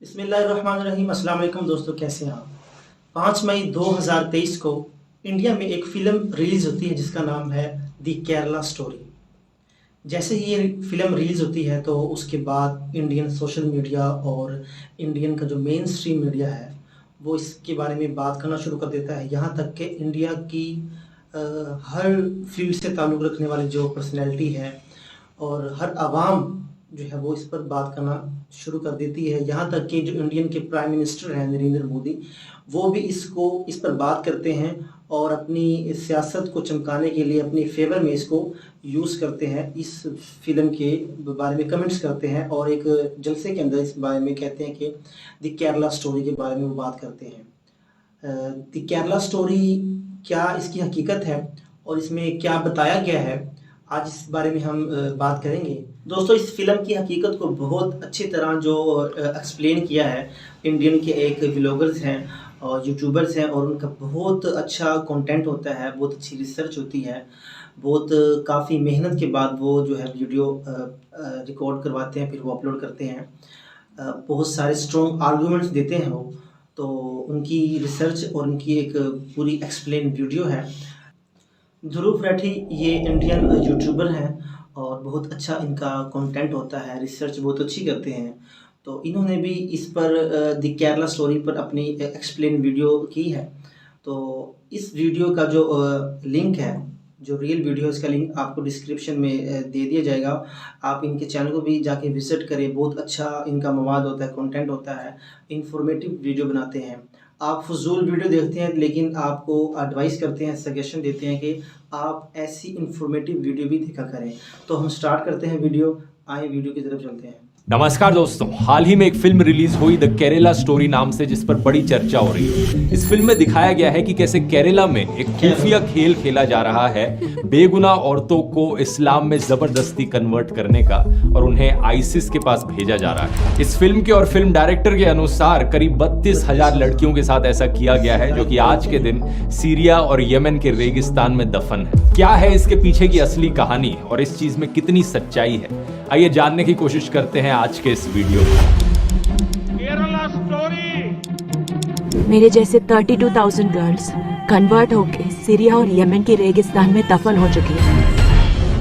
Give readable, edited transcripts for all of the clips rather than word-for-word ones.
बिस्मिल्लाहिर्रहमानिर्रहीम। अस्सलाम वालेकुम दोस्तों, कैसे हैं आप। 5 मई 2023 को इंडिया में एक फ़िल्म रिलीज़ होती है जिसका नाम है द केरला स्टोरी। जैसे ही ये फ़िल्म रिलीज़ होती है तो उसके बाद इंडियन सोशल मीडिया और इंडियन का जो मेन स्ट्रीम मीडिया है वो इसके बारे में बात करना शुरू कर देता है। यहाँ तक कि इंडिया की हर फील्ड से ताल्लुक़ रखने वाली जो पर्सनैलिटी है और हर आवाम जो है वो इस पर बात करना शुरू कर देती है। यहाँ तक कि जो इंडियन के प्राइम मिनिस्टर हैं नरेंद्र मोदी, वो भी इस पर बात करते हैं और अपनी सियासत को चमकाने के लिए अपने फेवर में इसको यूज़ करते हैं। इस फिल्म के बारे में कमेंट्स करते हैं और एक जलसे के अंदर इस बारे में कहते हैं कि द केरला स्टोरी के बारे में वो बात करते हैं। द केरला स्टोरी क्या इसकी हकीकत है और इसमें क्या बताया गया है, आज इस बारे में हम बात करेंगे। दोस्तों, इस फिल्म की हकीकत को बहुत अच्छी तरह जो एक्सप्लेन किया है इंडियन के एक व्लॉगर्स हैं और यूट्यूबर्स हैं, और उनका बहुत अच्छा कंटेंट होता है, बहुत अच्छी रिसर्च होती है, बहुत काफ़ी मेहनत के बाद वो जो है वीडियो रिकॉर्ड करवाते हैं, फिर वो अपलोड करते हैं। बहुत सारे स्ट्रॉन्ग आर्गूमेंट्स देते हैं वो, तो उनकी रिसर्च और उनकी एक पूरी एक्सप्लेन वीडियो है। ध्रुव राठी ये इंडियन यूट्यूबर हैं और बहुत अच्छा इनका कंटेंट होता है, रिसर्च बहुत अच्छी करते हैं। तो इन्होंने भी इस पर द केरला स्टोरी पर अपनी एक्सप्लेन वीडियो की है। तो इस वीडियो का जो लिंक है, जो रियल वीडियो है, इसका लिंक आपको डिस्क्रिप्शन में दे दिया जाएगा। आप इनके चैनल को भी जाके विज़िट करें, बहुत अच्छा इनका मवाद होता है, कंटेंट होता है, इंफॉर्मेटिव वीडियो बनाते हैं। आप फजूल वीडियो देखते हैं लेकिन आपको एडवाइस करते हैं, सजेशन देते हैं कि आप ऐसी इंफॉर्मेटिव वीडियो भी देखा करें। तो हम स्टार्ट करते हैं वीडियो, आए वीडियो की तरफ चलते हैं। नमस्कार दोस्तों, हाल ही में एक फिल्म रिलीज हुई द केरला स्टोरी नाम से, जिस पर बड़ी चर्चा हो रही है। इस फिल्म में दिखाया गया है कि कैसे केरला में एक खुफिया खेल खेला जा रहा है बेगुनाह औरतों को इस्लाम में जबरदस्ती कन्वर्ट करने का, और उन्हें आईसिस के पास भेजा जा रहा है। इस फिल्म के और फिल्म डायरेक्टर के अनुसार करीब 32,000 लड़कियों के साथ ऐसा किया गया है, जो कि आज के दिन सीरिया और यमन के रेगिस्तान में दफन है। क्या है इसके पीछे की असली कहानी और इस चीज में कितनी सच्चाई है, आइए जानने की कोशिश करते हैं आज के इस वीडियो में। केरला स्टोरी। मेरे जैसे 32,000 गर्ल्स कन्वर्ट होके सीरिया और यमन के रेगिस्तान में दफन हो चुकी हैं।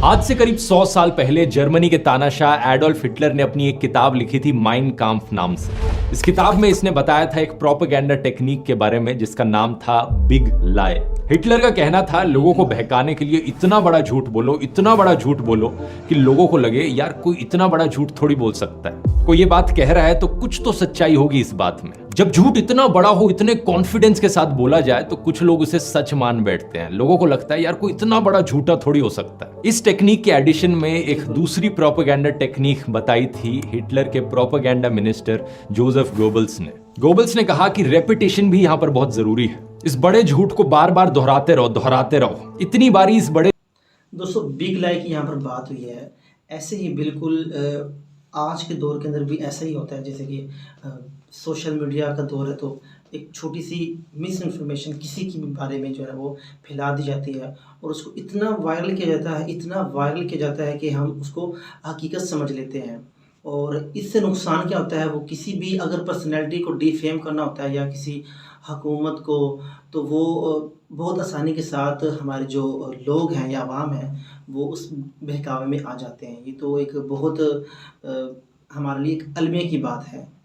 आज से करीब 100 साल पहले जर्मनी के तानाशाह एडोल्फ हिटलर ने अपनी एक किताब लिखी थी माइन काम्फ नाम से। इस किताब में इसने बताया था एक प्रोपेगेंडा टेक्निक के बारे में जिसका नाम था बिग लाई। हिटलर का कहना था लोगों को बहकाने के लिए इतना बड़ा झूठ बोलो, इतना बड़ा झूठ बोलो कि लोगों को लगे यार कोई इतना बड़ा झूठ थोड़ी बोल सकता है। कोई ये बात कह रहा है तो कुछ तो सच्चाई होगी इस बात में। जब झूठ इतना बड़ा हो, इतने कॉन्फिडेंस के साथ बोला जाए तो कुछ लोग उसे सच मान बैठते हैं। लोगों को लगता है यार कोई इतना बड़ा झूठा थोड़ी हो सकता है। इस टेक्निक के एडिशन में एक दूसरी प्रोपेगेंडा टेक्निक बताई थी हिटलर के प्रोपेगेंडा मिनिस्टर जोसेफ गोबल्स ने। गोबल्स ने कहा कि रेपिटेशन भी यहाँ पर बहुत जरूरी है। इस बड़े झूठ को बार बार दोहराते रहो। इतनी बारी इस बड़े दोस्तों, बिग लाई की यहाँ पर बात हुई है। ऐसे ही बिल्कुल आज के दौर के अंदर भी ऐसा ही होता है। जैसे कि सोशल मीडिया का दौर है तो एक छोटी सी मिस इन्फॉर्मेशन किसी के बारे में जो है वो फैला दी जाती है और उसको इतना वायरल किया जाता है कि हम उसको हकीकत समझ लेते हैं। और इससे नुकसान क्या होता है, वो किसी भी अगर पर्सनैलिटी को डिफेम करना होता है या किसी हुकूमत को, तो वो बहुत आसानी के साथ हमारे जो लोग हैं या आवाम हैं वो उस बहकावे में आ जाते हैं। ये तो एक बहुत हमारे लिए एक अलमे की बात है।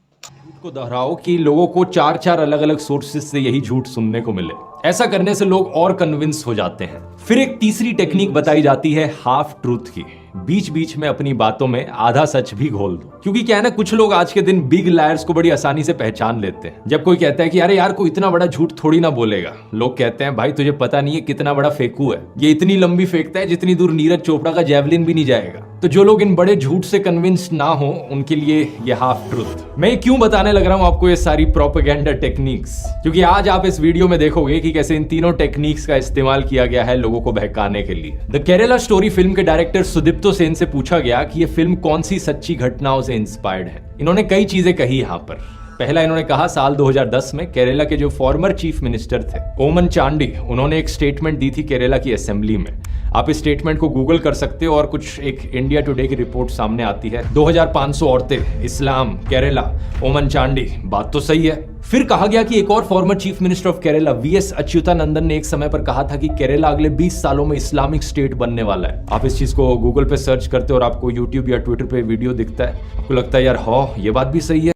को दोहराओ कि लोगों को 4 अलग अलग सोर्सेज से यही झूठ सुनने को मिले। ऐसा करने से लोग और कन्विंस हो जाते हैं। फिर एक तीसरी टेक्निक बताई जाती है हाफ ट्रूथ की। बीच बीच में अपनी बातों में आधा सच भी घोल दो, क्योंकि क्या है ना, कुछ लोग आज के दिन बिग लायर्स को बड़ी आसानी से पहचान लेते हैं। जब कोई कहता है कि अरे यार कोई इतना बड़ा झूठ थोड़ी ना बोलेगा, लोग कहते हैं भाई तुझे पता नहीं है कितना बड़ा फेंकू है, ये इतनी लंबी फेंकता है जितनी दूर नीरज चोपड़ा का जेवलिन भी नहीं जाएगा। तो जो लोग इन बड़े झूठ से कन्विंस ना हो उनके लिए ये हाफ ट्रूथ। मैं क्यों बताने लग रहा हूं आपको ये सारी प्रोपेगेंडा टेक्निक्स, क्योंकि आज आप इस वीडियो में देखोगे कि कैसे इन तीनों टेक्निक्स का इस्तेमाल किया गया है लोगों को बहकाने के लिए। द केरला स्टोरी फिल्म के डायरेक्टर सुदीप्तो सेन से पूछा गया कि ये फिल्म कौन सी सच्ची घटनाओं से इंस्पायर्ड है। इन्होंने कई चीजें कही यहाँ पर। पहला इन्होंने कहा साल 2010 में केरला के जो फॉर्मर चीफ मिनिस्टर थे ओमन चांडी, उन्होंने एक स्टेटमेंट दी थी केरला की असेंबली में। आप इस स्टेटमेंट को गूगल कर सकते हो और कुछ एक इंडिया टुडे की रिपोर्ट सामने आती है। 2500 औरतें, इस्लाम, केरला, ओमन चांडी, बात तो सही है। फिर कहा गया कि एक और former chief minister of Kerala VS Achuthanandan ने एक समय पर कहा था कि केरला अगले 20 सालों में इस्लामिक स्टेट बनने वाला है। आप इस चीज को गूगल पे सर्च करते हो और आपको यूट्यूब या ट्विटर पे वीडियो दिखता है, आपको लगता है यार हाँ ये बात भी सही है।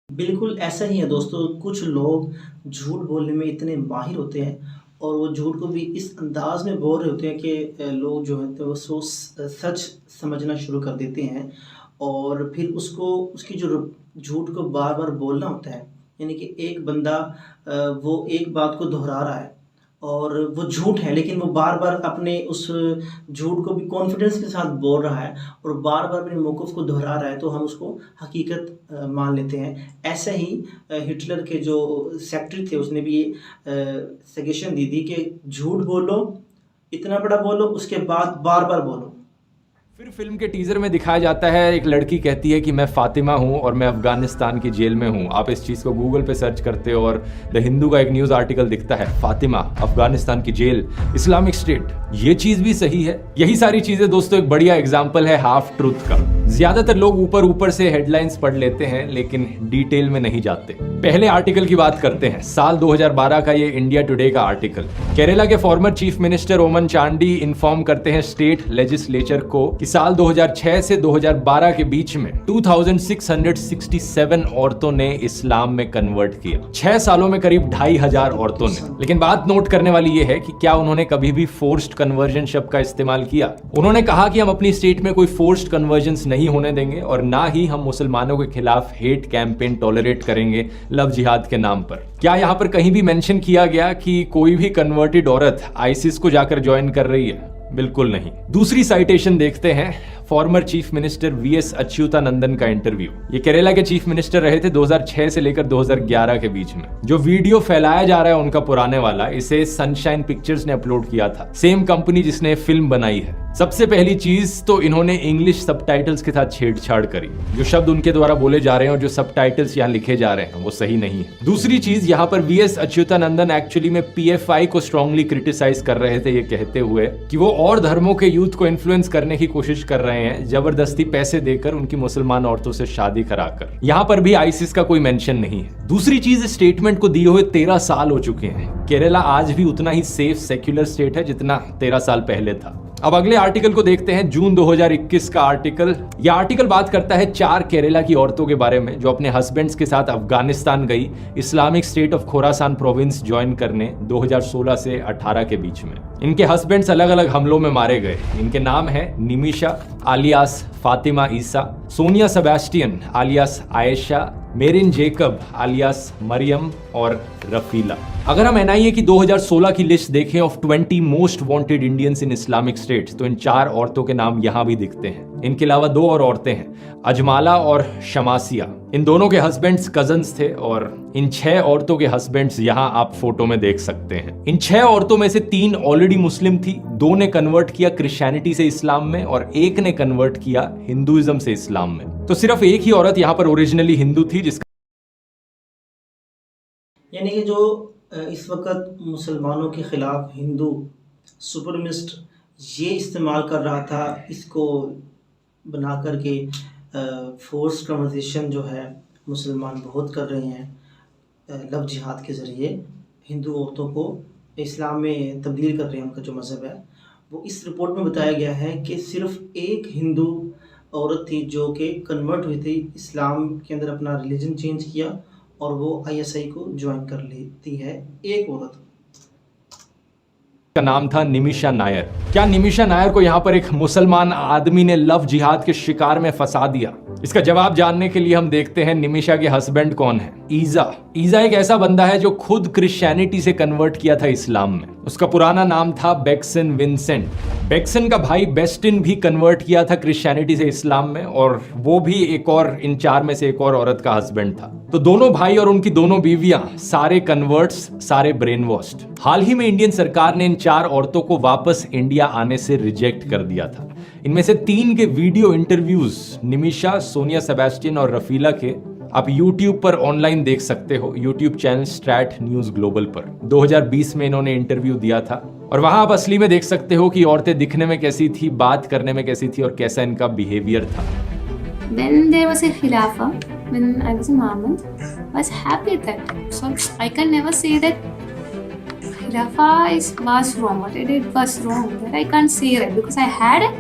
बिल्कुल ऐसा ही है दोस्तों, कुछ लोग झूठ बोलने में इतने माहिर होते हैं और वो झूठ को भी इस अंदाज में बोल रहे होते हैं कि लोग जो है तो वो सच समझना शुरू कर देते हैं और फिर उसकी जो झूठ को बार बार बोलना होता है। यानी कि एक बंदा वो एक बात को दोहरा रहा है और वो झूठ है, लेकिन वो बार बार अपने उस झूठ को भी कॉन्फिडेंस के साथ बोल रहा है और बार बार अपने मौक़िफ़ को दोहरा रहा है, तो हम उसको हकीकत मान लेते हैं। ऐसे ही हिटलर के जो सेक्रेटरी थे उसने भी ये सजेशन दी थी कि झूठ बोलो, इतना बड़ा बोलो, उसके बाद बार बार बोलो। फिर फिल्म के टीजर में दिखाया जाता है एक लड़की कहती है कि मैं फातिमा हूं और मैं अफगानिस्तान की जेल में हूं। आप इस चीज को गूगल पे सर्च करते हो और द हिंदू का एक न्यूज आर्टिकल दिखता है, फातिमा, अफगानिस्तान की जेल, इस्लामिक स्टेट। ये चीज भी सही है। यही सारी चीजें दोस्तों एक बढ़िया एग्जाम्पल है हाफ ट्रूथ का। ज्यादातर लोग ऊपर ऊपर से हेडलाइंस पढ़ लेते हैं लेकिन डिटेल में नहीं जाते। पहले आर्टिकल की बात करते हैं, साल 2012 का ये इंडिया टुडे का आर्टिकल। केरला के फॉर्मर चीफ मिनिस्टर ओमन चांडी इन्फॉर्म करते हैं स्टेट लेजिस्लेचर को कि साल 2006 से 2012 के बीच में 2667 औरतों ने इस्लाम में कन्वर्ट किया। 6 सालों में करीब 2500 औरतों ने। लेकिन बात नोट करने वाली ये है कि क्या उन्होंने कभी भी फोर्स्ड कन्वर्जन शब्द का इस्तेमाल किया। उन्होंने कहा कि हम अपनी स्टेट में कोई फोर्स्ड कन्वर्जन नहीं होने देंगे और ना ही हम मुसलमानों के खिलाफ हेट कैंपेन टॉलरेट करेंगे लव जिहाद के नाम पर। क्या यहाँ पर कहीं भी मेंशन किया गया कि कोई भी कन्वर्टेड औरत आईसिस को जाकर ज्वाइन कर रही है? बिल्कुल नहीं। दूसरी साइटेशन देखते हैं, former chief minister VS Achuthanandan का इंटरव्यू। ये केरला के चीफ मिनिस्टर रहे थे 2006 से लेकर 2011 के बीच में। जो वीडियो फैलाया जा रहा है उनका पुराने वाला, इसे सनशाइन पिक्चर्स ने अपलोड किया था, सेम कंपनी जिसने फिल्म बनाई है। सबसे पहली चीज तो इन्होंने इंग्लिश सबटाइटल्स के साथ छेड़छाड़ करी। जो शब्द उनके द्वारा बोले जा रहे हैं और जो सबटाइटल्स यहाँ लिखे जा रहे हैं वो सही नहीं है। दूसरी चीज, यहाँ पर वीएस अच्युतानंदन एक्चुअली में पीएफआई को स्ट्रांगली क्रिटिसाइज कर रहे थे, ये कहते हुए कि वो और धर्मों के यूथ को इन्फ्लुएंस करने की कोशिश कर रहे हैं, जबरदस्ती पैसे देकर उनकी मुसलमान औरतों से शादी कराकर। यहाँ पर भी आईसिस का कोई मेंशन नहीं है। दूसरी चीज, स्टेटमेंट को दिए हुए 13 साल हो चुके हैं। केरला आज भी उतना ही सेफ सेक्युलर स्टेट है जितना 13 साल पहले था। अब अगले आर्टिकल को देखते हैं, जून 2021 का आर्टिकल। यह आर्टिकल बात करता है 4 केरला की औरतों के बारे में जो अपने हस्बैंड्स के साथ अफगानिस्तान गई Islamic state of Khorasan province join करने 2016 से 18 के बीच में। इनके हस्बैंड्स अलग अलग हमलों में मारे गए। इनके नाम है निमिशा आलियास फातिमा ईसा, Sonia Sebastian आलियास Ayesha, marine Jacob आलियास Maryam और रफीला। अगर हम एनआईए की 2016 की लिस्ट देखें of 20 most wanted Indians in Islamic states, तो इन 4 औरतों के नाम यहां भी दिखते हैं। इनके अलावा 2 और औरतें हैं, अजमाला और शमासिया। इन दोनों के हस्बैंड्स कजन्स थे और इन 6 औरतों के हस्बैंड्स यहां आप फोटो में देख सकते हैं। इन 6 औरतों में से 3 ऑलरेडी मुस्लिम थी, 2 ने कन्वर्ट किया क्रिश्चियनिटी से इस्लाम में और 1 ने कन्वर्ट किया हिंदुइज्म से इस्लाम में। तो सिर्फ एक ही औरत यहां पर ओरिजिनली हिंदू थी, जिसका यानी कि जो इस वक्त मुसलमानों के ख़िलाफ़ हिंदू सुपरमिस्ट ये इस्तेमाल कर रहा था, इसको बना कर के फोर्स कन्वर्सेशन जो है मुसलमान बहुत कर रहे हैं लव जिहाद के ज़रिए हिंदू औरतों को इस्लाम में तब्दील कर रहे हैं। उनका जो मज़हब है वो इस रिपोर्ट में बताया गया है कि सिर्फ एक हिंदू औरत थी जो कि कन्वर्ट हुई थी, इस्लाम के अंदर अपना रिलीजन चेंज किया और वो आईएसआई को ज्वाइन कर लेती है, एक औरत। का नाम था निमिशा नायर। क्या निमिशा नायर को यहाँ पर एक मुसलमान आदमी ने लव जिहाद के शिकार में फंसा दिया? इसका जवाब जानने के लिए हम देखते हैं निमिशा के हस्बैंड कौन है। ईजा। ईजा एक ऐसा बंदा है जो खुद क्रिश्चियनिटी से कन्वर्ट किया था इस्लाम में। उसका पुराना नाम था बेक्सन विंसेंट। बेक्सन का भाई बेस्टिन भी कन्वर्ट किया था क्रिश्चियनिटी से इस्लाम में और वो भी एक और, इन 4 में से एक और औरत का हस्बैंड था। तो दोनों भाई और उनकी दोनों बीवियां सारे कन्वर्ट्स, सारे ब्रेन वॉश्ड। हाल ही में इंडियन सरकार ने इन 4 औरतों को वापस इंडिया आने से रिजेक्ट कर दिया था। इनमें से 3 के video interviews Nimisha, Sonia Sebastian और रफीला के आप YouTube पर ऑनलाइन देख सकते हो, YouTube channel straight news global पर 2020 में इन्होंने इंटरव्यू दिया था और वहां आप असली में देख सकते हो कि औरतें दिखने में कैसी थी, बात करने में कैसी थी और कैसा इनका बिहेवियर था। When there was a Khilafah, when I was in Mahmud, I was happy at that time. So I can never say that Khilafah was wrong. What I did was wrong. That I can't say that because I had a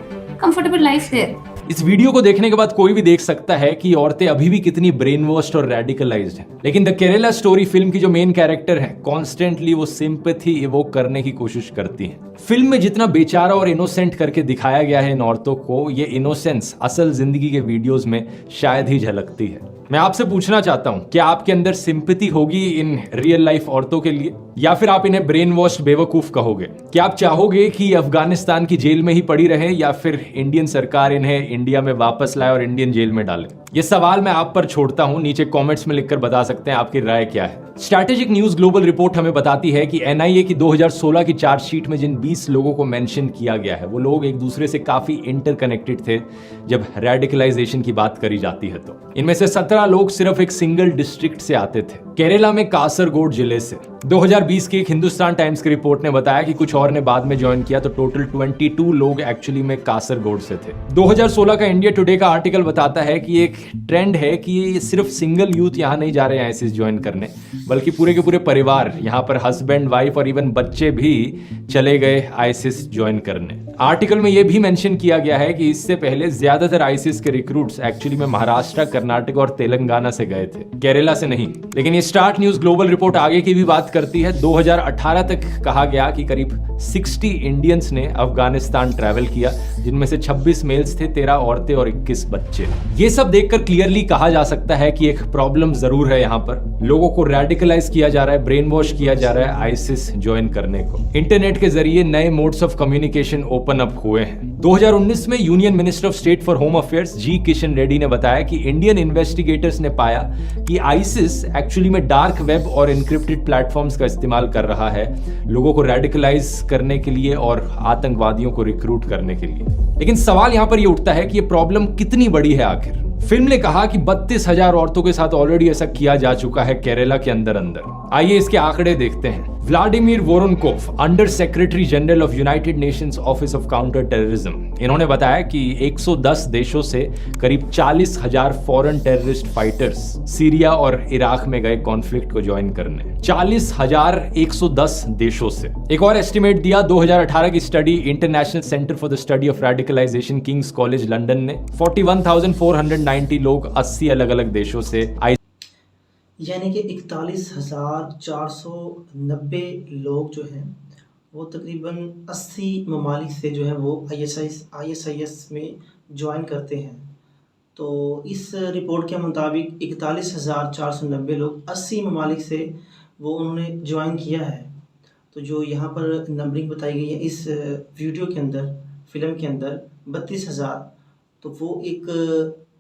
comfortable life there. इस video को देखने के बाद कोई भी देख सकता है कि औरतें अभी भी कितनी ब्रेन वॉश्ड और रेडिकलाइज्ड हैं। लेकिन द केरला स्टोरी फिल्म की जो मेन कैरेक्टर है, कॉन्स्टेंटली वो सिंपैथी इवोक करने की कोशिश करती हैं। फिल्म में जितना बेचारा और इनोसेंट करके दिखाया गया है इन औरतों को, ये इनोसेंस असल जिंदगी के वीडियोस में शायद ही झलकती है। मैं आपसे पूछना चाहता हूं, क्या आपके अंदर सिंपैथी होगी इन रियल लाइफ औरतों के लिए, या फिर आप इन्हें ब्रेन वॉश्ड बेवकूफ कहोगे? क्या आप चाहोगे कि अफगानिस्तान की जेल में ही पड़ी रहे या फिर इंडियन सरकार इन्हें इंडिया में वापस लाए और इंडियन जेल में डाले? ये सवाल मैं आप पर छोड़ता हूं, नीचे कमेंट्स में लिखकर बता सकते हैं आपकी राय क्या है। स्ट्रैटेजिक न्यूज ग्लोबल रिपोर्ट हमें बताती है कि एनआईए की 2016 की चार्जशीट में जिन 20 लोगों को मेंशन किया गया है, वो लोग एक दूसरे से काफी इंटरकनेक्टेड थे जब रेडिकलाइजेशन की बात करी जाती है। तो इनमें से 17 लोग सिर्फ एक सिंगल डिस्ट्रिक्ट से आते थे, केरला में कासरगोड जिले से। 2020 की एक हिंदुस्तान टाइम्स की रिपोर्ट ने बताया कि कुछ और ने बाद में ज्वाइन किया, तो टोटल 22 लोग एक्चुअली में कासरगोड से थे। 2016 का इंडिया टुडे का आर्टिकल बताता है कि एक ट्रेंड है कि सिर्फ सिंगल यूथ यहाँ नहीं जा रहे हैं आईसिस ज्वाइन करने, बल्कि पूरे के पूरे परिवार, यहाँ पर हस्बैंड, वाइफ और इवन बच्चे भी चले गए आईसिस ज्वाइन करने। आर्टिकल में यह भी मेंशन किया गया है कि इससे पहले ज्यादातर आईसिस के रिक्रूट्स एक्चुअली में महाराष्ट्र, कर्नाटक और तेलंगाना से गए थे, केरला से नहीं। लेकिन ये स्टार्ट न्यूज ग्लोबल रिपोर्ट आगे की भी बात करती है। 2018 तक कहा गया कि करीब 60 इंडियंस ने अफगानिस्तान ट्रैवल किया, जिनमें से 26 मेल्स थे, 13 औरतें और 21 बच्चे। ये सब देखकर क्लियरली कहा जा सकता है कि एक प्रॉब्लम जरूर है। यहाँ पर लोगों को रेडिकलाइज किया जा रहा है, ब्रेन वॉश किया जा रहा है आईसिस ज्वाइन करने को। इंटरनेट के जरिए नए modes of communication open up हुए हैं। 2019 में union minister of state for home affairs G Kishan Reddy ने बताया कि इंडियन इन्वेस्टिगेटर्स ने पाया कि आईसिस एक्चुअली में डार्क वेब और इनक्रिप्टेड प्लेटफॉर्म्स का इस्तेमाल कर रहा है लोगों को रेडिकलाइज करने के लिए और आतंकवादियों को रिक्रूट करने के लिए। लेकिन सवाल यहां पर यह उठता है कि यह प्रॉब्लम कितनी बड़ी है आखिर। फिल्म ने कहा कि 32,000 औरतों के साथ ऑलरेडी ऐसा किया जा चुका है केरला के अंदर। आइए इसके आंकड़े देखते हैं। Vladimir Voronkov, under secretary general of United Nations office of counter terrorism, इन्होंने बताया कि 110 देशों से करीब 40,000 फॉरेन टेररिस्ट फाइटर्स सीरिया और इराक में गए कॉन्फ्लिक्ट को ज्वाइन करने। 40,110 देशों से। एक और एस्टिमेट दिया 2018 की study International Centre for the Study of Radicalisation King's College London ने 41,490 लोग 80 अलग अलग देशों से यानी कि 41,490 लोग जो हैं वो तकरीबन 80 ममालिक से जो है वो ISIS में ज्वाइन करते हैं। तो इस रिपोर्ट के मुताबिक 41,490 लोग 80 ममालिक से वो उन्होंने ज्वाइन किया है। तो जो यहाँ पर नंबरिंग बताई गई है इस वीडियो के अंदर, फिल्म के अंदर 32,000, तो वो एक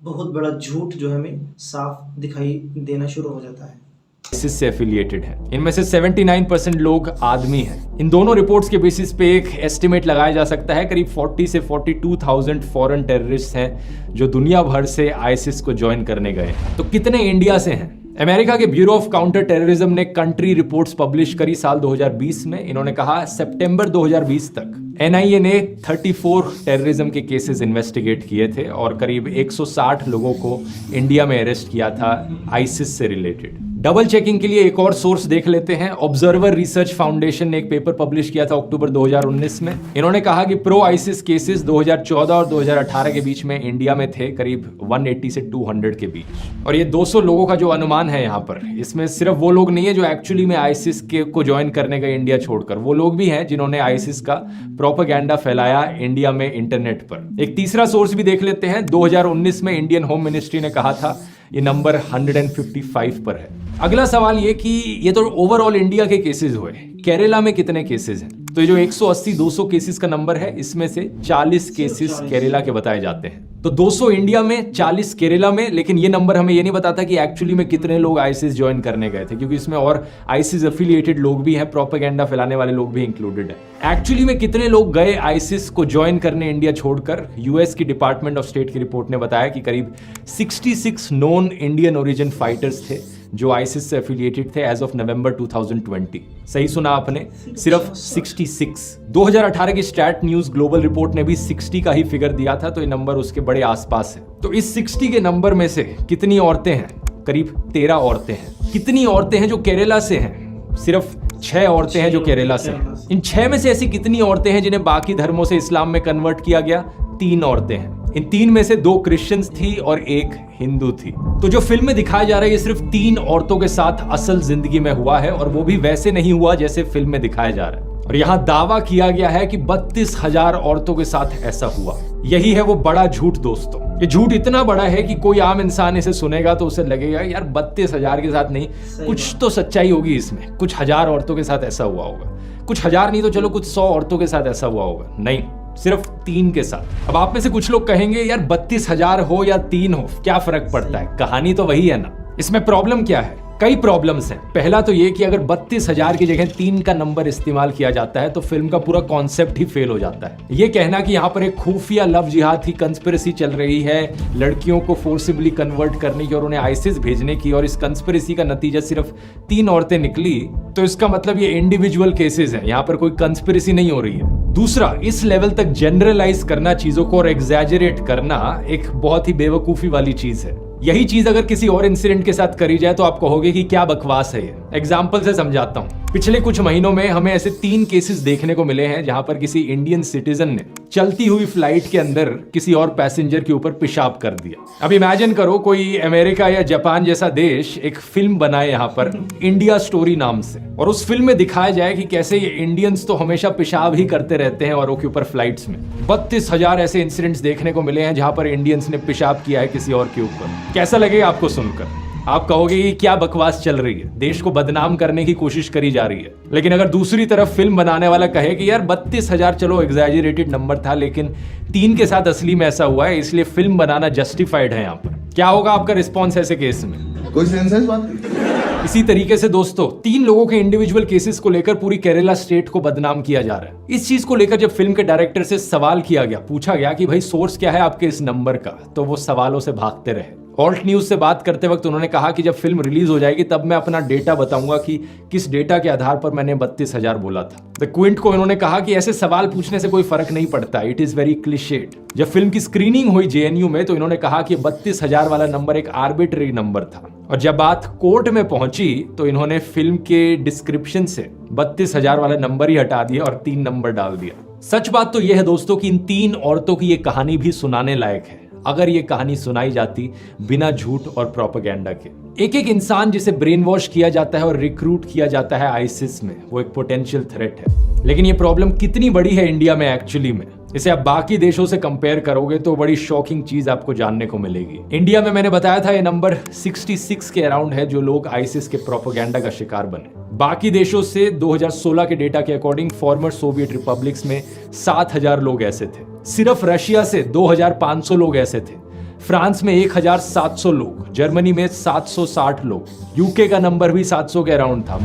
बहुत बड़ा झूठ जो हमें साफ दिखाई देना शुरू हो जाता है। आईसिस से एफिलिएटेड है। इनमें से 79% लोग आदमी हैं। इन दोनों रिपोर्ट्स के बेसिस पे एक एस्टिमेट लगाया जा सकता है करीब 40 से 42,000 फॉरेन टेररिस्ट हैं जो दुनिया भर से आईसिस को ज्वाइन करने गए। तो कितने इंडिया से हैं? अमेरिका के ब्यूरो ऑफ काउंटर टेररिज्म ने कंट्री रिपोर्ट्स पब्लिश करी साल 2020 में। इन्होंने कहा सितंबर 2020 तक एनआईए ने 34 टेररिज्म के केसेस इन्वेस्टिगेट किए थे और करीब 160 लोगों को इंडिया में अरेस्ट किया था आईसिस से रिलेटेड। डबल चेकिंग के लिए एक और सोर्स देख लेते हैं। ऑब्जर्वर रिसर्च फाउंडेशन ने एक पेपर पब्लिश किया था अक्टूबर 2019 में। इन्होंने कहा कि प्रो आईसिस केसेस 2014 और 2018 के बीच में इंडिया में थे करीब 180 से 200 के बीच। और ये 200 लोगों का जो अनुमान है यहाँ पर, इसमें सिर्फ वो लोग नहीं है जो एक्चुअली में आईसिस को ज्वाइन करने गए इंडिया छोड़कर, वो लोग भी हैं जिन्होंने आईसिस का प्रोपेगेंडा फैलाया इंडिया में इंटरनेट पर। एक तीसरा सोर्स भी देख लेते हैं। 2019 में इंडियन होम मिनिस्ट्री ने कहा था, ये नंबर 155 पर है। अगला सवाल ये कि ये तो ओवरऑल इंडिया के केसेस हुए, केरला में कितने केसेस हैं? तो ये जो 180-200 केसेस का नंबर है, इसमें से 40 केसेस केरला के बताए जाते हैं। तो 200 इंडिया में, 40 केरला में। लेकिन ये नंबर हमें ये नहीं बताता कि एक्चुअली में कितने लोग आईसिस ज्वाइन करने गए थे, क्योंकि इसमें और आईसिस एफिलिएटेड लोग भी हैं, प्रोपेगेंडा फैलाने वाले लोग भी इंक्लूडेड है। एक्चुअली में कितने लोग गए आईसिस को ज्वाइन करने इंडिया छोड़कर? यूएस की डिपार्टमेंट ऑफ स्टेट की रिपोर्ट ने बताया कि करीब 66 नॉन इंडियन ओरिजिन फाइटर्स थे जो आईसिस से एफिलिएटेड थे एज ऑफ नवंबर 2020। सही सुना आपने, सिर्फ 66। 2018 की स्टैट न्यूज ग्लोबल रिपोर्ट ने भी 60 का ही फिगर दिया था, तो ये नंबर उसके बड़े आसपास है। तो इस 60 के नंबर में से कितनी औरतें हैं? करीब 13 औरतें हैं। कितनी औरतें हैं जो केरला से हैं? सिर्फ 6 औरतें हैं जो केरला से हैं। इन 6 में से ऐसी कितनी औरतें हैं जिन्हें बाकी धर्मों से इस्लाम में कन्वर्ट किया गया? 3 औरतें हैं। इन 3 में से 2 क्रिश्चियंस थी और 1 हिंदू थी। तो जो फिल्म में दिखाया जा रहा है ये सिर्फ 3 औरतों के साथ असल जिंदगी में हुआ है, और वो भी वैसे नहीं हुआ जैसे फिल्म में दिखाया जा रहा है। और यहां दावा किया गया है कि 32,000 औरतों के साथ ऐसा हुआ। यही है वो बड़ा झूठ दोस्तों। ये झूठ इतना बड़ा है कि कोई आम इंसान इसे सुनेगा तो उसे लगेगा यार 32,000 के साथ नहीं, कुछ तो सच्चाई होगी इसमें, कुछ हजार औरतों के साथ ऐसा हुआ होगा। कुछ हजार नहीं तो चलो कुछ 100 औरतों के साथ ऐसा हुआ होगा। नहीं, सिर्फ 3 के साथ। अब आप में से कुछ लोग कहेंगे यार 32,000 हो या 3 हो, क्या फर्क पड़ता है, कहानी तो वही है ना। इसमें प्रॉब्लम क्या है? कई प्रॉब्लम्स हैं। पहला तो ये कि अगर 32,000 की जगह 3 का नंबर इस्तेमाल किया जाता है तो फिल्म का पूरा कॉन्सेप्ट ही फेल हो जाता है। ये कहना कि यहाँ पर एक खुफिया लव जिहाद की कंस्पिरेसी चल रही है, लड़कियों को फोर्सिबली कन्वर्ट करने की और उन्हें आईसिस भेजने की, और इस कंस्पिरेसी का नतीजा सिर्फ 3 औरतें निकली, तो इसका मतलब ये इंडिविजुअल केसेस है, यहाँ पर कोई कंस्पिरेसी नहीं हो रही है। दूसरा, इस लेवल तक जनरलाइज करना चीजों को और एग्जैजरेट करना एक बहुत ही बेवकूफी वाली चीज है। यही चीज अगर किसी और इंसिडेंट के साथ करी जाए तो आप कहोगे कि क्या बकवास है ये। एग्जाम्पल से समझाता हूं। पिछले कुछ महीनों में हमें ऐसे 3 केसेस देखने को मिले हैं जहां पर किसी इंडियन सिटीजन ने चलती हुई फ्लाइट के अंदर किसी और पैसेंजर के ऊपर पेशाब कर दिया। अब इमेजिन करो कोई अमेरिका या जापान जैसा देश एक फिल्म बनाए यहाँ पर इंडिया स्टोरी नाम से, और उस फिल्म में दिखाया जाए कि कैसे ये इंडियंस तो हमेशा पेशाब ही करते रहते हैं औरों के ऊपर फ्लाइट्स में। 32,000 ऐसे इंसिडेंट्स देखने को मिले हैं जहां पर इंडियंस ने पेशाब किया है किसी और के ऊपर। कैसा लगेगा आपको सुनकर? आप कहोगे कि क्या बकवास चल रही है, देश को बदनाम करने की कोशिश करी जा रही है। लेकिन अगर दूसरी तरफ फिल्म बनाने वाला कहे कि यार 32,000 चलो एग्जैजरेटेड नंबर था, लेकिन 3 के साथ असली में ऐसा हुआ है, इसलिए फिल्म बनाना जस्टिफाइड है यहाँ पर, क्या होगा आपका रिस्पॉन्स ऐसे केस में? कोई सेंस है इस बात की? इसी तरीके से दोस्तों 3 लोगों के इंडिविजुअल केसेस को लेकर पूरी केरला स्टेट को बदनाम किया जा रहा है। इस चीज को लेकर जब फिल्म के डायरेक्टर से सवाल किया गया, पूछा गया कि भाई सोर्स क्या है आपके इस नंबर का, तो वो सवालों से भागते रहे। ऑल्ट न्यूज से बात करते वक्त उन्होंने कहा कि जब फिल्म रिलीज हो जाएगी तब मैं अपना डेटा बताऊंगा कि किस डेटा के आधार पर मैंने 32,000 बोला था। द क्विंट को उन्होंने कहा कि ऐसे सवाल पूछने से कोई फर्क नहीं पड़ता, इट इज वेरी क्लिशेड। जब फिल्म की स्क्रीनिंग हुई जेएनयू में तो इन्होंने कहा कि 32,000 वाला नंबर एक आर्बिट्रेरी नंबर था, और जब बात कोर्ट में पहुंची तो इन्होंने फिल्म के डिस्क्रिप्शन से 32,000 वाला नंबर ही हटा दिया और 3 नंबर डाल दिया। सच बात तो यह है दोस्तों कि इन 3 औरतों की यह कहानी भी सुनाने लायक है, अगर ये कहानी सुनाई जाती बिना झूठ और प्रोपेगेंडा के। एक एक इंसान जिसे ब्रेन वॉश किया जाता है और रिक्रूट किया जाता है आईसिस में, वो एक पोटेंशियल थ्रेट है। लेकिन ये प्रॉब्लम कितनी बड़ी है इंडिया में एक्चुअली में, इसे आप बाकी देशों से कंपेयर करोगे तो बड़ी शॉकिंग चीज आपको जानने को मिलेगी। इंडिया में मैंने बताया था ये नंबर 66 के अराउंड है जो लोग आईसिस के प्रोपेगेंडा का शिकार बने। बाकी देशों से 2016 के डेटा के अकॉर्डिंग फॉर्मर सोवियत रिपब्लिक्स में 7,000 लोग ऐसे थे। सिर्फ रशिया से 2,500 लोग ऐसे थे। फ्रांस में 1,700 लोग, जर्मनी में 760 लोग, यूके का नंबर भी 700 के अराउंड था।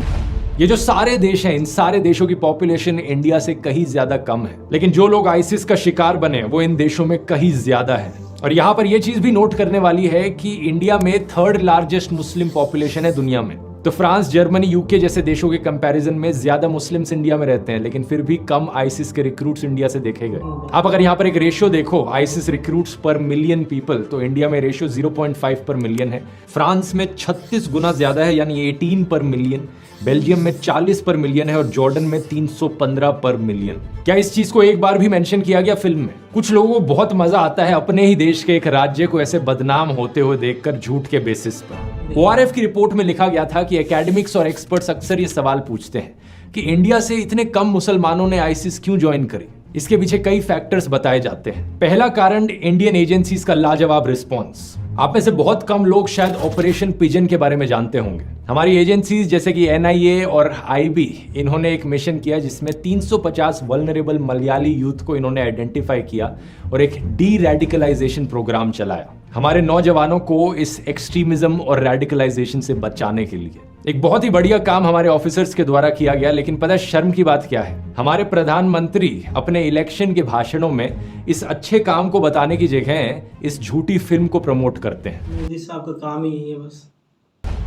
ये जो सारे देश हैं, इन सारे देशों की पॉपुलेशन इंडिया से कहीं ज्यादा कम है, लेकिन जो लोग आईसिस का शिकार बने वो इन देशों में कहीं ज्यादा है। और यहाँ पर यह चीज भी नोट करने वाली है कि इंडिया में 3rd लार्जेस्ट मुस्लिम पॉपुलेशन है दुनिया में। तो फ्रांस, जर्मनी, यूके जैसे देशों के कंपैरिजन में ज्यादा मुस्लिम्स इंडिया में रहते हैं, लेकिन फिर भी कम आईसिस के रिक्रूट्स इंडिया से देखे गए। आप अगर यहाँ पर एक रेशियो देखो आईसिस रिक्रूट्स पर मिलियन पीपल, तो इंडिया में रेशियो 0.5 पर मिलियन है। फ्रांस में 36 गुना ज्यादा है, यानी 18 पर मिलियन। बेल्जियम में 40 पर मिलियन है और जॉर्डन में 315 पर मिलियन। क्या इस चीज को एक बार भी मेंशन किया गया फिल्म में? कुछ लोगों को बहुत मजा आता है अपने ही देश के एक राज्य को ऐसे बदनाम होते हुए देखकर झूठ के बेसिस पर। ओआरएफ की रिपोर्ट में लिखा गया था कि एकेडमिक्स और एक्सपर्ट्स अक्सर ये सवाल पूछते हैं कि इंडिया से इतने कम मुसलमानों ने आईसिस क्यों ज्वाइन करी। इसके पीछे कई फैक्टर्स बताए जाते हैं। पहला कारण इंडियन एजेंसीज का लाजवाब रिस्पॉन्स। आप में से बहुत कम लोग शायद ऑपरेशन पिजन के बारे में जानते होंगे। हमारी एजेंसीज जैसे कि NIA और IB इन्होंने एक मिशन किया जिसमें 350 वल्नरेबल मलयाली यूथ को इन्होंने आइडेंटिफाई किया और एक डी रेडिकलाइजेशन प्रोग्राम चलाया हमारे नौजवानों को इस एक्सट्रीमिज्म और रेडिकलाइजेशन से बचाने के लिए। एक बहुत ही बढ़िया काम हमारे ऑफिसर्स के द्वारा किया गया, लेकिन पता है शर्म की बात क्या है? हमारे प्रधानमंत्री अपने इलेक्शन के भाषणों में इस अच्छे काम को बताने की जगह इस झूठी फिल्म को प्रमोट करते हैं। मोदी साहब का काम ही यही है बस।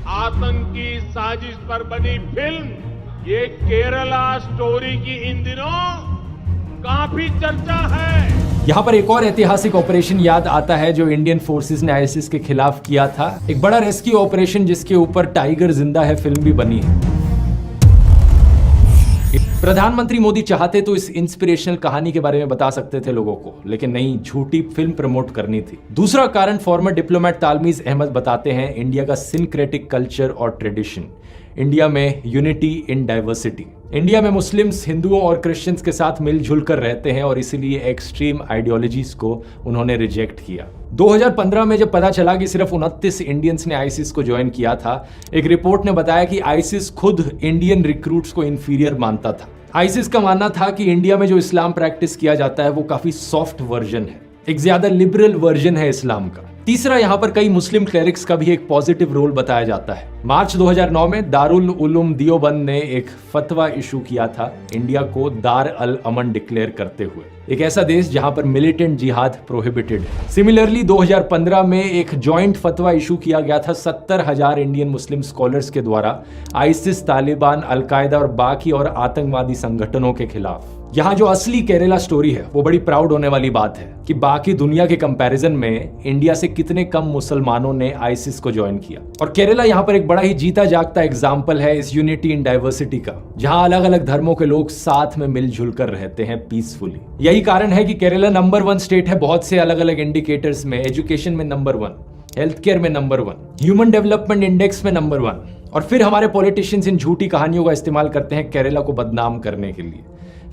आतंकी साजिश पर बनी फिल्म ये केरला स्टोरी की इन दिनों काफी चर्चा है। यहाँ पर एक और ऐतिहासिक ऑपरेशन याद आता है जो इंडियन फोर्सेस ने ISIS के खिलाफ किया था। एक बड़ा रेस्क्यू ऑपरेशन जिसके ऊपर टाइगर जिंदा है फिल्म भी बनी है। प्रधानमंत्री मोदी चाहते तो इस इंस्पिरेशनल कहानी के बारे में बता सकते थे लोगों को, लेकिन नहीं, झूठी फिल्म प्रमोट करनी थी। दूसरा कारण फॉर्मर डिप्लोमेट तालमीज अहमद बताते हैं इंडिया का सिंक्रेटिक कल्चर और ट्रेडिशन, इंडिया में यूनिटी इन डाइवर्सिटी। इंडिया में मुस्लिम्स हिंदुओं और क्रिश्चियंस के साथ मिलजुल कर रहते हैं और इसीलिए एक्सट्रीम आइडियोलॉजीज को उन्होंने रिजेक्ट किया। 2015 में जब पता चला कि सिर्फ 29 इंडियंस ने ISIS को ज्वाइन किया था, एक रिपोर्ट ने बताया कि ISIS खुद इंडियन रिक्रूट्स को इंफीरियर मानता था। ISIS का मानना था कि इंडिया में जो इस्लाम प्रैक्टिस किया जाता है वो काफी सॉफ्ट वर्जन है, एक ज्यादा लिबरल वर्जन है इस्लाम का। तीसरा, यहाँ पर कई मुस्लिम क्लेरिक्स का भी एक पॉजिटिव रोल बताया जाता है। मार्च 2009 में दारुल उलूम दियोबंद ने एक फतवा इशू किया था इंडिया को दार अल अमन डिक्लेयर करते हुए, एक ऐसा देश जहां पर मिलिटेंट जिहाद प्रोहिबिटेड है। सिमिलरली 2015 में एक जॉइंट फतवा इशू किया गया था 70,000 इंडियन मुस्लिम स्कॉलर्स के द्वारा ISIS, तालिबान, अलकायदा और बाकी और आतंकवादी संगठनों के खिलाफ। यहाँ जो असली केरला स्टोरी है वो बड़ी प्राउड होने वाली बात है कि बाकी दुनिया के कंपैरिजन में इंडिया से कितने कम मुसलमानों ने ISIS को ज्वाइन किया। और केरला यहाँ पर एक बड़ा ही जीता जागता एग्जाम्पल है इस यूनिटी इन डाइवर्सिटी का, जहाँ अलग अलग धर्मों के लोग साथ में मिलजुल कर रहते हैं पीसफुली। यही कारण है कि केरला नंबर 1 स्टेट है बहुत से अलग अलग इंडिकेटर्स में। एजुकेशन में नंबर 1, हेल्थ केयर में नंबर 1, ह्यूमन डेवलपमेंट इंडेक्स में नंबर 1। और फिर हमारे पॉलिटिशियंस इन झूठी कहानियों का इस्तेमाल करते हैं केरला को बदनाम करने के लिए।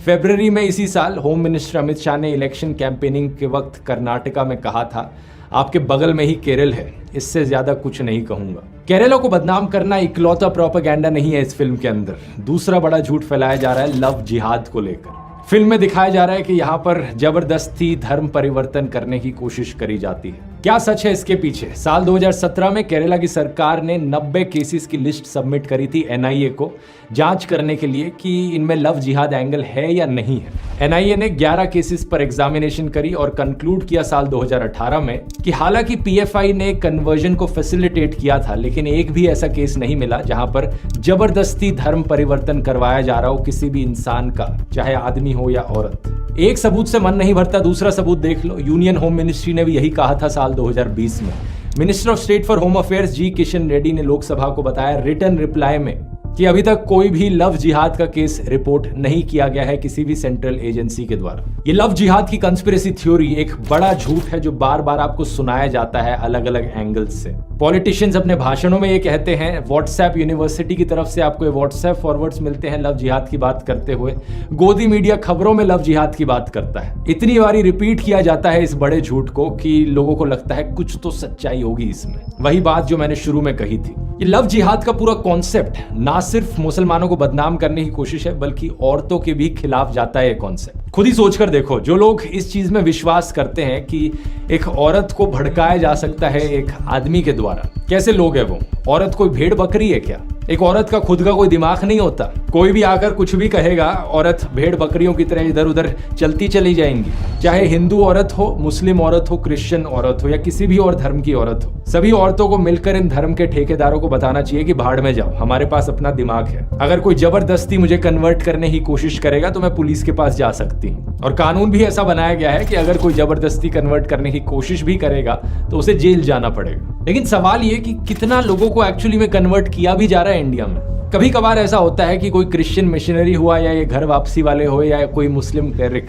फरवरी में इसी साल होम मिनिस्टर अमित शाह ने इलेक्शन कैंपेनिंग के वक्त कर्नाटका में कहा था, आपके बगल में ही केरल है, इससे ज्यादा कुछ नहीं कहूंगा। केरला को बदनाम करना इकलौता प्रोपेगेंडा नहीं है इस फिल्म के अंदर। दूसरा बड़ा झूठ फैलाया जा रहा है लव जिहाद को लेकर। फिल्म में दिखाया जा रहा है कि यहाँ पर जबरदस्ती धर्म परिवर्तन करने की कोशिश करी जाती है। क्या सच है इसके पीछे? साल 2017 में केरला की सरकार ने 90 केसेस की लिस्ट सबमिट करी थी NIA को जांच करने के लिए कि इनमें लव जिहाद एंगल है या नहीं है। NIA ने 11 केसेस पर एग्जामिनेशन करी और कंक्लूड किया साल 2018 में कि हालांकि PFI ने कन्वर्जन को फैसिलिटेट किया था, लेकिन एक भी ऐसा केस नहीं मिला जहां पर जबरदस्ती धर्म परिवर्तन करवाया जा रहा हो किसी भी इंसान का, चाहे आदमी हो या औरत। एक सबूत से मन नहीं भरता, दूसरा सबूत देख लो। यूनियन होम मिनिस्ट्री ने भी यही कहा था साल 2020 में। Minister of state for home affairs G Kishan Reddy ने लोकसभा को बताया रिटर्न रिप्लाई में कि अभी तक कोई भी लव जिहाद का केस रिपोर्ट नहीं किया गया है किसी भी सेंट्रल एजेंसी के द्वारा। ये लव जिहाद की कंस्पिरेसी थ्योरी एक बड़ा झूठ है जो बार बार आपको सुनाया जाता है अलग अलग एंगल्स से। पॉलिटिशियंस अपने भाषणों में ये कहते हैं, व्हाट्सएप यूनिवर्सिटी की तरफ से आपको व्हाट्सएप फॉरवर्ड्स मिलते हैं लव जिहाद की बात करते हुए, गोदी मीडिया खबरों में लव जिहाद की बात करता है। इतनी बारी रिपीट किया जाता है इस बड़े झूठ को कि लोगों को लगता है कुछ तो सच्चाई होगी इसमें। वही बात जो मैंने शुरू में कही थी, ये लव जिहाद का पूरा कॉन्सेप्ट ना सिर्फ मुसलमानों को बदनाम करने की कोशिश है बल्कि औरतों के भी खिलाफ जाता है ये कॉन्सेप्ट। खुद ही सोचकर देखो, जो लोग इस चीज में विश्वास करते हैं कि एक औरत को भड़काया जा सकता है एक आदमी के द्वारा, कैसे लोग हैं वो? औरत कोई भेड़ बकरी है क्या? एक औरत का खुद का कोई दिमाग नहीं होता? कोई भी आकर कुछ भी कहेगा, औरत भेड़ बकरियों की तरह इधर उधर चलती चली जाएंगी। चाहे हिंदू औरत हो, मुस्लिम औरत हो, क्रिश्चियन औरत हो या किसी भी और धर्म की औरत हो, सभी औरतों को मिलकर इन धर्म के ठेकेदारों को बताना चाहिए कि भाड़ में जाओ, हमारे पास अपना दिमाग है। अगर कोई जबरदस्ती मुझे कन्वर्ट करने की कोशिश करेगा तो मैं पुलिस के पास जा सकती हूँ। और कानून भी ऐसा बनाया गया है कि अगर कोई जबरदस्ती कन्वर्ट करने की कोशिश भी करेगा तो उसे जेल जाना पड़ेगा। लेकिन सवाल ये कि कितना लोगों को एक्चुअली में कन्वर्ट किया भी जा रहा है इंडिया में। कभी कभार ऐसा होता है कि कोई क्रिश्चियन मिशनरी हुआ या ये घर वापसी वाले हो या कोई मुस्लिम क्लेरिक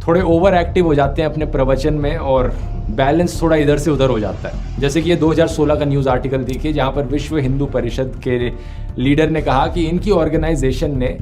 थोड़े ओवर एक्टिव हो जाते हैं अपने प्रवचन में और बैलेंस थोड़ा इधर से उधर हो जाता है। जैसे कि ये 2016 का न्यूज़ आर्टिकल देखिए जहां पर विश्व हिंदू परिषद के लीडर ने कहा कि इनकी ऑर्गेनाइजेशन ने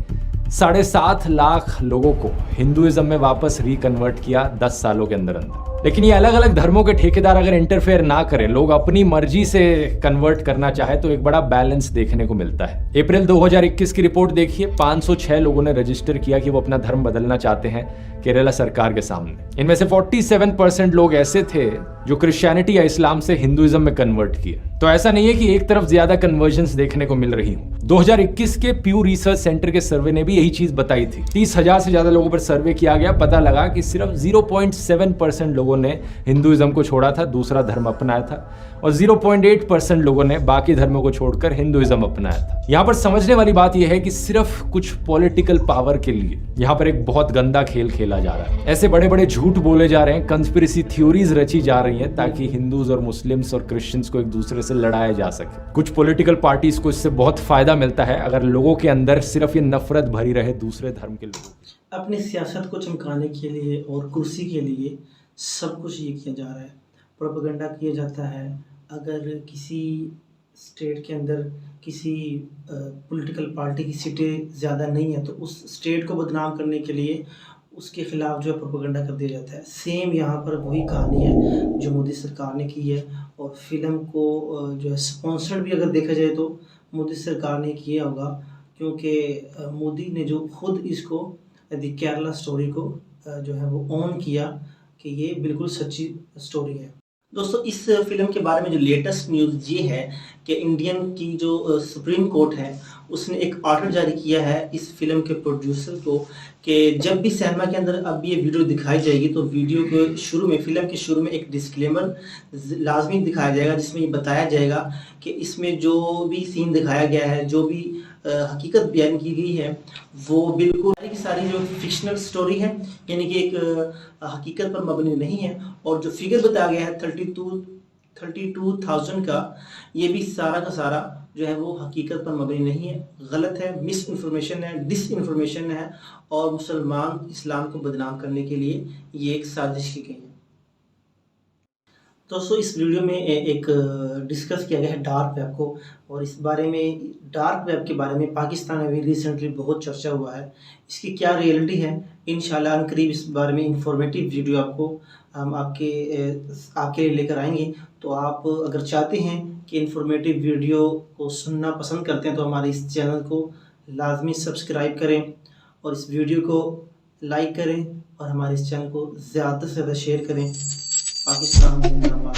7.5 लाख लोगों को हिंदुइज्म में वापस रिकन्वर्ट किया 10 सालों के अंदर अंदर। लेकिन ये अलग अलग धर्मों के ठेकेदार अगर इंटरफेयर ना करें, लोग अपनी मर्जी से कन्वर्ट करना चाहे, तो एक बड़ा बैलेंस देखने को मिलता है। अप्रैल 2021 की रिपोर्ट देखिए, 506 लोगों ने रजिस्टर किया कि वो अपना धर्म बदलना चाहते हैं केरला सरकार के सामने। इनमें से 47% लोग ऐसे थे जो क्रिश्चियनिटी या इस्लाम से हिंदुइज्म में कन्वर्ट किए। तो ऐसा नहीं है कि एक तरफ ज्यादा कन्वर्जन्स देखने को मिल रही हूं। 2021 के प्यू रिसर्च सेंटर के सर्वे ने भी यही चीज बताई थी। 30,000 से ज्यादा लोगों पर सर्वे किया गया, पता लगा कि सिर्फ 0.7% लोगों ने हिंदुइज्म को छोड़ा था, दूसरा धर्म अपनाया था, और 0.8% लोगों ने बाकी धर्मों को छोड़कर हिंदुइज्म अपनाया था। यहाँ पर समझने वाली बात यह है कि सिर्फ कुछ पॉलिटिकल पावर के लिए यहाँ पर एक बहुत गंदा खेल खेला जा रहा है। ऐसे बड़े बड़े झूठ बोले जा रहे हैं, कंस्पिरेसी थ्योरीज रची जा रही हैं ताकि हिंदूज और मुस्लिम्स और क्रिश्चियंस को एक दूसरे से लड़ाया जा सके। कुछ पॉलिटिकल पार्टीज को इससे बहुत फायदा मिलता है अगर लोगों के अंदर सिर्फ ये नफरत भरी रहे दूसरे धर्म के लोगों। अपनी सियासत को चमकाने के लिए और कुर्सी के लिए सब कुछ ये किया जा रहा है, प्रोपेगेंडा किया जाता है। अगर किसी स्टेट के अंदर किसी पॉलिटिकल पार्टी की सीटें ज़्यादा नहीं है तो उस स्टेट को बदनाम करने के लिए उसके खिलाफ जो है प्रोपेगेंडा कर दिया जाता है। सेम यहाँ पर वही कहानी है जो मोदी सरकार ने की है, और फिल्म को जो है स्पॉन्सर्ड भी अगर देखा जाए तो मोदी सरकार ने किया होगा, क्योंकि मोदी ने जो खुद इसको द केरला स्टोरी को जो है वो ऑन किया कि ये बिल्कुल सच्ची स्टोरी है। दोस्तों, इस फिल्म के बारे में जो लेटेस्ट न्यूज़ ये है कि इंडियन की जो सुप्रीम कोर्ट है उसने एक ऑर्डर जारी किया है इस फिल्म के प्रोड्यूसर को कि जब भी सिनेमा के अंदर अब ये वीडियो दिखाई जाएगी तो वीडियो के शुरू में, फिल्म के शुरू में एक डिस्क्लेमर लाजमी दिखाया जाएगा जिसमें ये बताया जाएगा कि इसमें जो भी सीन दिखाया गया है, जो भी हकीकत बयान की गई है, वो बिल्कुल की सारी जो फिक्शनल स्टोरी है, यानी कि एक हकीकत पर मबनी नहीं है। और जो फिगर बताया गया है 32,000 का, ये भी सारा का सारा जो है वो हकीकत पर मबनी नहीं है, गलत है, मिस इन्फॉर्मेशन है, डिस इन्फॉर्मेशन है, और मुसलमान इस्लाम को बदनाम करने के लिए ये एक साजिश की गई है। दोस्तों, इस वीडियो में एक डिस्कस किया गया है डार्क वेब को, और इस बारे में डार्क वेब के बारे में पाकिस्तान में भी रिसेंटली बहुत चर्चा हुआ है। इसकी क्या रियलिटी है, इंशाल्लाह अनकरीब इस बारे में इंफॉर्मेटिव वीडियो आपको हम आपके लिए लेकर आएंगे। तो आप अगर चाहते हैं कि इंफॉर्मेटिव वीडियो को सुनना पसंद करते हैं तो हमारे इस चैनल को लाजमी सब्सक्राइब करें और इस वीडियो को लाइक करें और हमारे इस चैनल को ज़्यादा से ज़्यादा शेयर करें। पाकिस्तान जिंदाबाद।